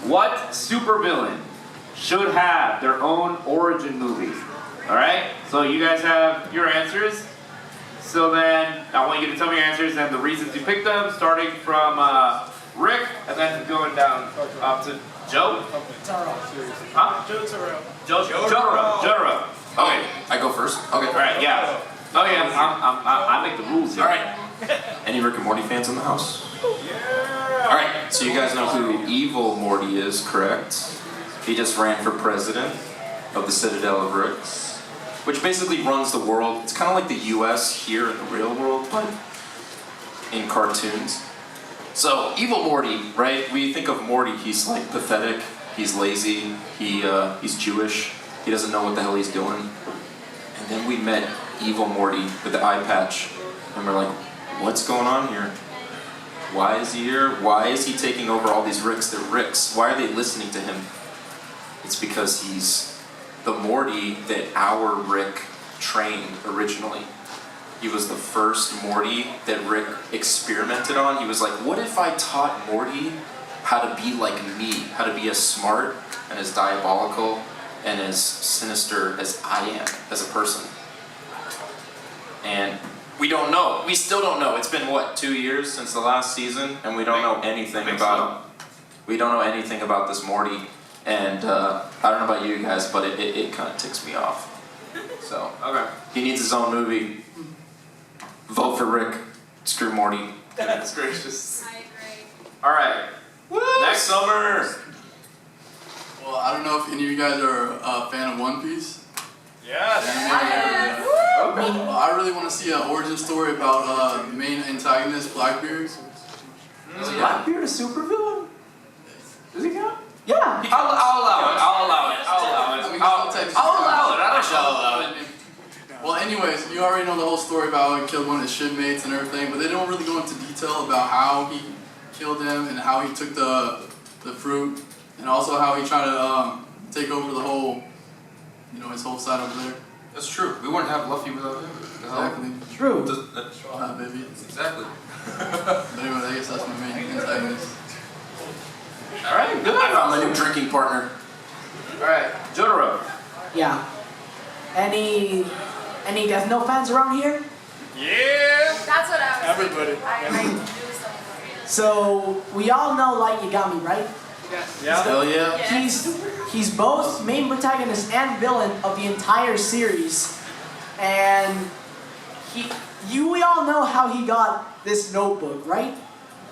what supervillain should have their own origin movie? Alright? So you guys have your answers. So then, I want you to tell me your answers and the reasons you picked them, starting from Rick, and then going down up to Joe? Huh? Joe Taro. Jotaro. Okay. I go first? Okay. Alright, yeah. Oh yeah, I make the rules here. Alright. Any Rick and Morty fans in the house? Yeah! Alright, so you guys know who Evil Morty is, correct? He just ran for president of the Citadel of Ricks, which basically runs the world. It's kind of like the US here in the real world, but in cartoons. So, Evil Morty, right? We think of Morty, he's like pathetic, he's lazy, he's Jewish, he doesn't know what the hell he's doing. And then we met Evil Morty with the eye patch, and we're like, what's going on here? Why is he here? Why is he taking over all these Ricks? They're Ricks. Why are they listening to him? It's because he's the Morty that our Rick trained originally. He was the first Morty that Rick experimented on. He was like, what if I taught Morty how to be like me? How to be as smart and as diabolical and as sinister as I am as a person? And we don't know. We still don't know. It's been, what, 2 years since the last season? And we don't know anything about him. We don't know anything about this Morty. And I don't know about you guys, but it kind of ticks me off. So, Okay. he needs his own movie. Vote for Rick. Screw Morty. That's gracious. I agree. Alright. Next summer. Well, I don't know if any of you guys are a fan of One Piece. Yes. Okay. Well, I really want to see an origin story about the main antagonist, Blackbeard. Is Blackbeard a supervillain? Does he count? Yeah. I'll allow it. I'll allow it. Well, anyways, you already know the whole story about how he killed one of his shipmates and everything, but they don't really go into detail about how he killed him and how he took the fruit, and also how he tried to take over the whole, his whole side over there. That's true. We wouldn't have Luffy without him. Exactly. True. Baby. Exactly. But anyway, I guess that's my main antagonist. Alright, good. I found my new drinking partner. Alright, Jotaro. Yeah. Any Death Note fans around here? Yeah. That's what I was Everybody. thinking. I knew something. So we all know Light Yagami, right? Yeah. Hell yeah. He's both main protagonist and villain of the entire series, and we all know how he got this notebook, right?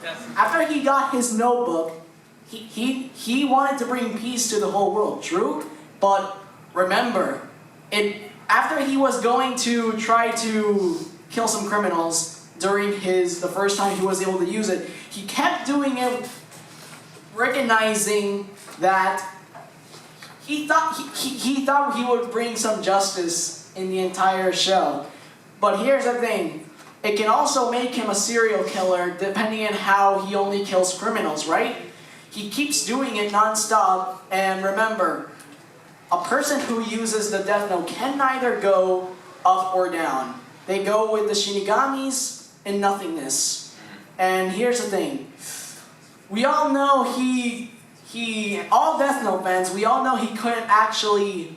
Yes. After he got his notebook, he wanted to bring peace to the whole world. True, but remember, after he was going to try to kill some criminals during the first time he was able to use it, he kept doing it, recognizing that he thought he would bring some justice in the entire show. But here's the thing, it can also make him a serial killer depending on how he only kills criminals, right? He keeps doing it non-stop, and remember, a person who uses the Death Note can neither go up or down. They go with the Shinigamis in nothingness. And here's the thing. We all know all Death Note fans, we all know he couldn't actually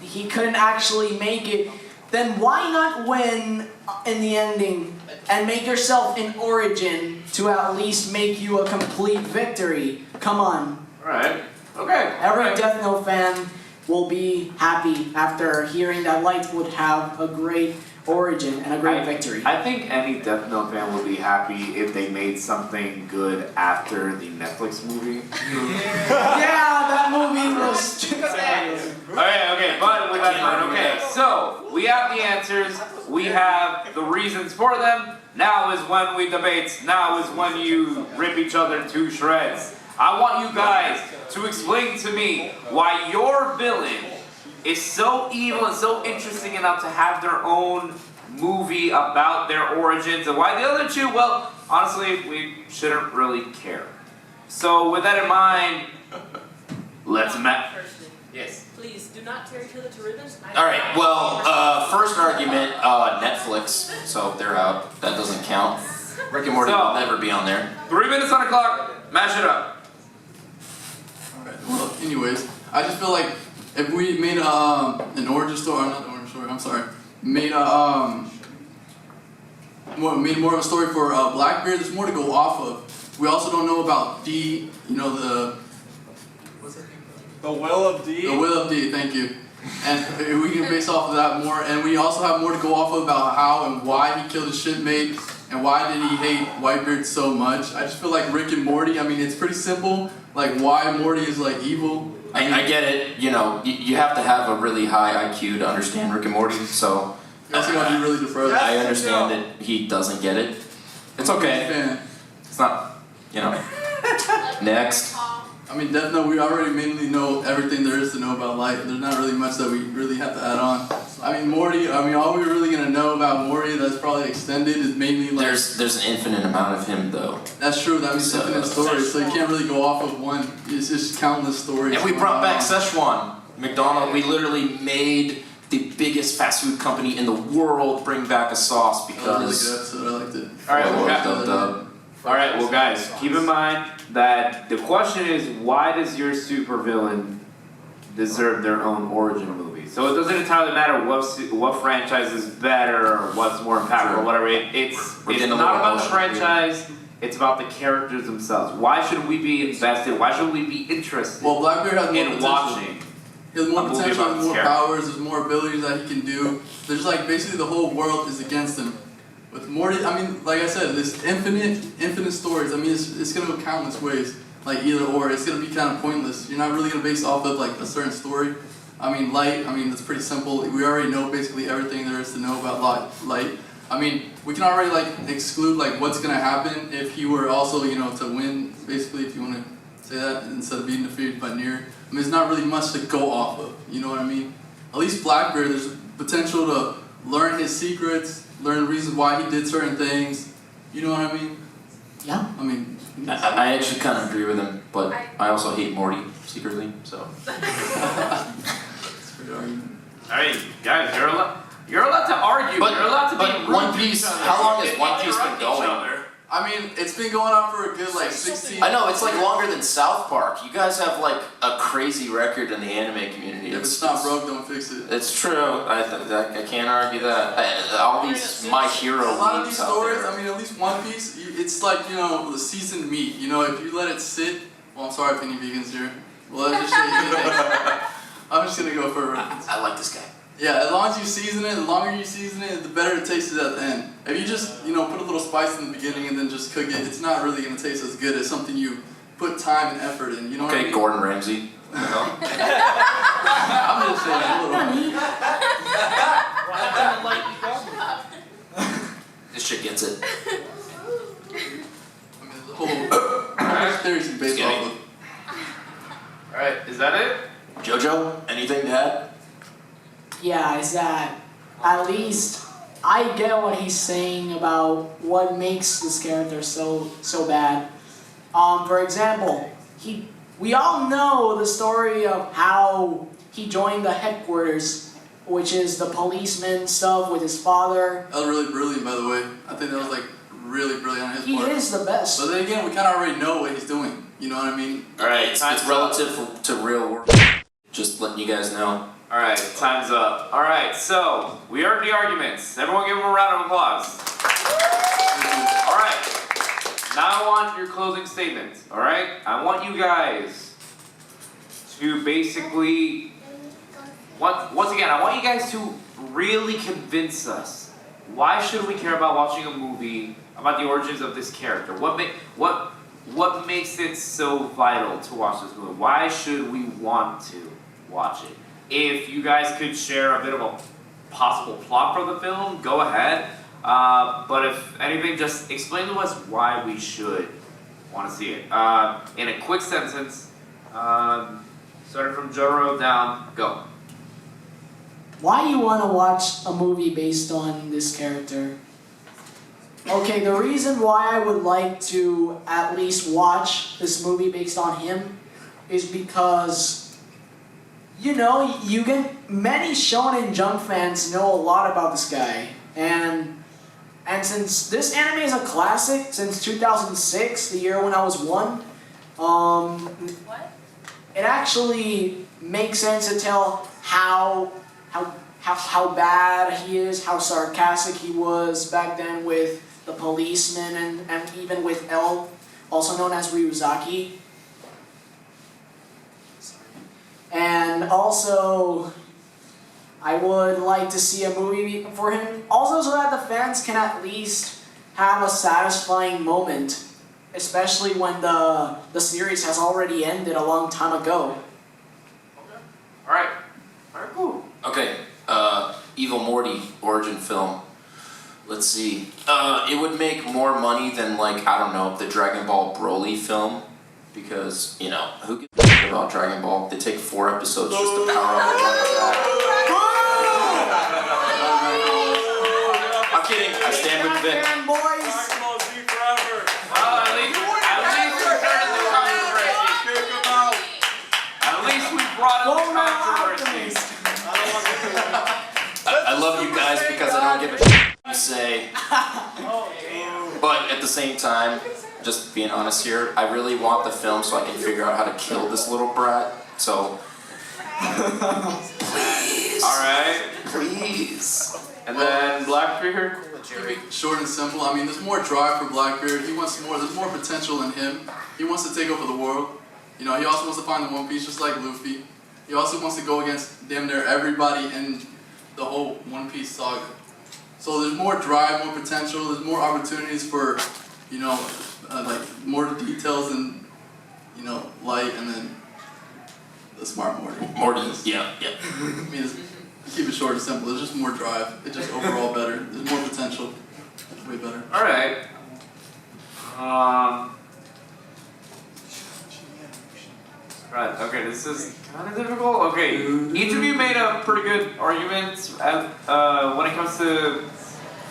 he couldn't actually make it. Then why not win in the ending and make yourself an origin to at least make you a complete victory? Come on. Alright. Okay. Every Death Note fan will be happy after hearing that Light would have a great origin and a great victory. I think any Death Note fan would be happy if they made something good after the Netflix movie. Yeah, that movie was... Okay, but with that in mind, okay, so we have the answers, we have the reasons for them. Now is when we debate, now is when you rip each other to shreds. I want you guys to explain to me why your villain is so evil and so interesting enough to have their own movie about their origins, and why the other two, well, honestly, we shouldn't really care. So with that in mind, let's Yes. Please do not tear each other to ribbons. Alright, well, first argument, Netflix, so they're out. That doesn't count. Rick and Morty So- will never be on there. 3 minutes on the clock. Mash it up. Alright, well, anyways, I just feel like if we made an origin story, or not an origin story, I'm sorry, made more of a story for Blackbeard, there's more to go off of. We also don't know about D, you know, what's that thing called? The Will of D. The Will of D, thank you. And we can base off of that more, and we also have more to go off of about how and why he killed his shipmate, and why did he hate Whitebeard so much. I just feel like Rick and Morty, I mean, it's pretty simple, like why Morty is like evil. I get it, you know, you have to have a really high IQ to understand Rick and Morty, so You also gotta be really depressed. I understand that he doesn't get it. It's okay. Fan. It's not, you know. Next. I mean, Death Note, we already mainly know everything there is to know about light. There's not really much that we really have to add on. I mean, Morty, I mean, all we're really gonna know about Morty that's probably extended is mainly like... There's an infinite amount of him though. That's true, that means So- infinite stories, so you can't really go off of one. It's just countless stories. And we brought back Szechuan. McDonald's, we literally made the biggest fast food company in the world bring back a sauce That was a really because good episode, I liked it. Alright, well, okay. Alright, well guys, keep in mind that the question is, why does your supervillain deserve their own origin movie? So it doesn't entirely matter what franchise is better or what's more impactful or whatever. It's We're getting a not little about the emotional here. franchise, it's about the characters themselves. Why should we be invested? Why should we be interested Well, Blackbeard has more in potential. watching? He has more a movie potential, about has this more character? powers, there's more abilities that he can do. There's like basically the whole world is against him. With Morty, I mean, like I said, there's infinite stories. I mean, it's gonna go countless ways. Like either or, it's gonna be kind of pointless. You're not really gonna base off of like a certain story. I mean, light. I mean, it's pretty simple. We already know basically everything there is to know about light. I mean, we can already like exclude like what's gonna happen if he were also, you know, to win. Basically, if you want to say that instead of being defeated by Nier. I mean, there's not really much to go off of. You know what I mean? At least Blackbeard, there's potential to learn his secrets, learn reasons why he did certain things. You know what I mean? Yeah. I mean, I actually kind of agree with him, but I also hate Morty secretly, so. it's a pretty argument. Alright, guys, you're allowed to argue. But- you're allowed to but be rude One to Piece- each other. how long has You One can Piece been interrupt each going? other. I mean, it's been going on for a good like 16. I know, it's like longer than South Park. You guys have like a crazy record in the anime community. If it's not broke, don't fix it. It's true. I can't argue that. All these My Hero A lot of memes these out stories, there. I mean, at least One Piece, it's like, you know, the seasoned meat. You know, if you let it sit, well, I'm sorry if any vegans here. Well, let's just say I'm just gonna go for a reference. I like this guy. Yeah, as long as you season it, the longer you season it, the better it tastes at the end. If you just, you know, put a little spice in the beginning and then just cook it, it's not really gonna taste as good as something you put time and effort in. You know what I Okay, mean? Gordon Ramsay. You know? I'm just saying a little. This shit gets it. I mean, the whole theory's based Skinny. off of. Alright, is that it? Jojo, anything to add? Yeah, is that at least I get what he's saying about what makes this character so bad. For example, we all know the story of how he joined the headquarters, which is the policeman stuff with his father. That was really brilliant, by the way. I think that was like really brilliant on his He part. is the best. But then again, we kind of already know what he's doing. You know what I mean? Alright, it's relative to real world. Just letting you guys know. Alright, time's up. Alright, so we heard the arguments. Everyone give them a round of applause. Alright, now I want your closing statements. Alright, I want you guys to basically, once again, I want you guys to really convince us. Why should we care about watching a movie about the origins of this character? What makes it so vital to watch this movie? Why should we want to watch it? If you guys could share a bit of a possible plot for the film, go ahead. But if anything, just explain to us why we should want to see it. In a quick sentence, starting from Jotaro down, go. Why you want to watch a movie based on this character? Okay, the reason why I would like to at least watch this movie based on him is because, you know, many Shonen Jump fans know a lot about this guy, and And since this anime is a classic since 2006, the year when I was 1, What? it actually makes sense to tell how bad he is, how sarcastic he was back then with the policeman and even with L, also known as Ryuzaki. And also, I would like to see a movie for him, also so that the fans can at least have a satisfying moment, especially when the series has already ended a long time ago. Alright. Alright, cool. Okay, Evil Morty origin film. Let's see. It would make more money than, like, I don't know, the Dragon Ball Broly film. Because, you know, who gives a shit about Dragon Ball? They take 4 episodes just to power up one attack. I'm kidding, I stand with Vic. Man, boys! Well, at least we're turning the controversy. At least we brought up the controversy. I love you guys because I don't give a shit what you say. But at the same time, just being honest here, I really want the film so I can figure out how to kill this little brat. So, please. Alright. Please. And then Blackbeard. Keep it short and simple. I mean, there's more drive for Blackbeard. He wants more. There's more potential in him. He wants to take over the world. You know, he also wants to find the One Piece, just like Luffy. He also wants to go against damn near everybody in the whole One Piece saga. So there's more drive, more potential. There's more opportunities for, you know, like more details and, you know, light, and then the smart Morty. Morty, yeah. I mean, keep it short and simple. There's just more drive. It's just overall better. There's more potential. Way better. Alright. Right, okay, this is kind of difficult. Okay, each of you made a pretty good argument when it comes to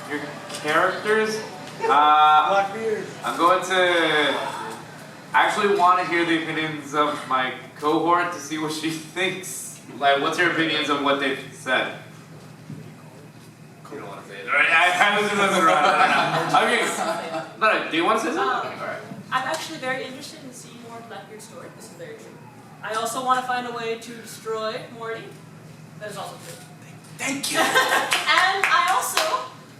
your characters. Blackbeard. I'm going to actually want to hear the opinions of my cohort to see what she thinks. Like, what's her opinions of what they've said? You don't want to say it. Alright, I was just okay. No, do you want to say something? Alright. I'm actually very interested in seeing more of Blackbeard's story. This is very true. I also want to find a way to destroy Morty. That is also true. Thank you. And I also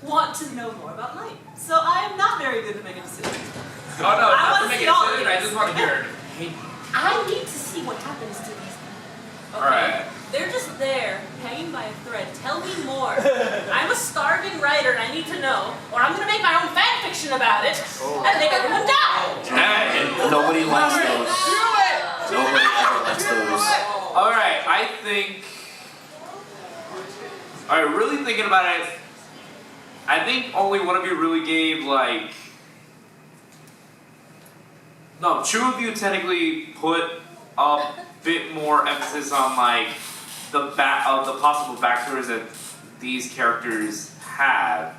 want to know more about Light. So I am not very good at making decisions. Oh no, I not wanna to make see a all of decision, I this. just want to hear it. I need to see what happens to these people. Okay? Alright. They're just there, hanging by a thread. Tell me more. I'm a starving writer and I need to know, or I'm going to make my own fan fiction about it and make everyone die. Hey. Nobody likes those. Nobody ever likes those. Alright, I think... Alright, really thinking about it, I think only one of you really gave, like... No, two of you technically put a bit more emphasis on, like, the possible backstories that these characters have.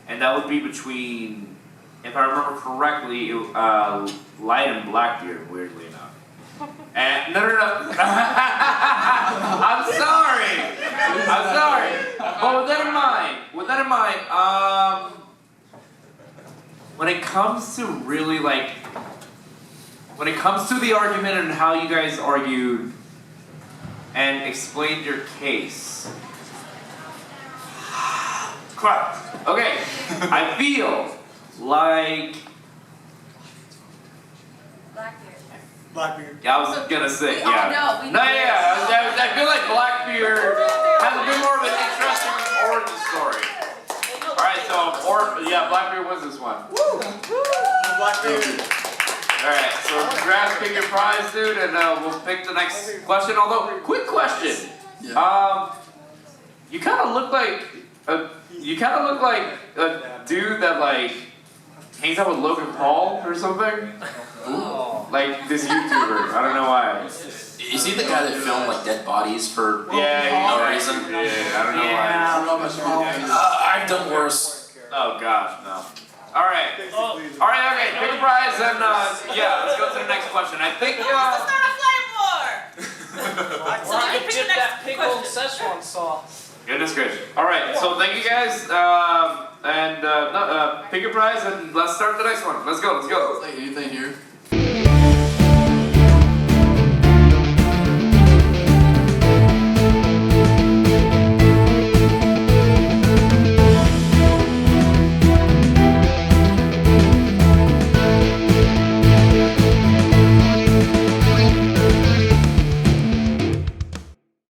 And that would be between, if I remember correctly, Light and Blackbeard, weirdly enough. And, no. I'm sorry. But with that in mind, when it comes to really, like, when it comes to the argument and how you guys argued and explained your case, crap. Okay, I feel like Blackbeard. Blackbeard. I was gonna say We yeah. all know, we No, know. yeah. I feel like Blackbeard has a bit more of an interesting origin story. All right, so Blackbeard wins this one. Blackbeard. Alright, so congrats, pick your prize, dude, and we'll pick the next question. Although, quick question. Yeah. You kind of look like a dude that like hangs out with Logan Paul or something. Like this YouTuber. I don't know why. Is he the guy that filmed like dead bodies for no reason? Yeah, I don't know why. I don't know much about him. I've done worse. Oh gosh, no. Alright. Alright, okay, pick a prize and let's go to the next question. I think Let's start a flame war! So you can pick the next question. Szechuan sauce. Goodness gracious. Alright, so thank you guys. pick your prize and let's start the next one. Let's go. Like anything here?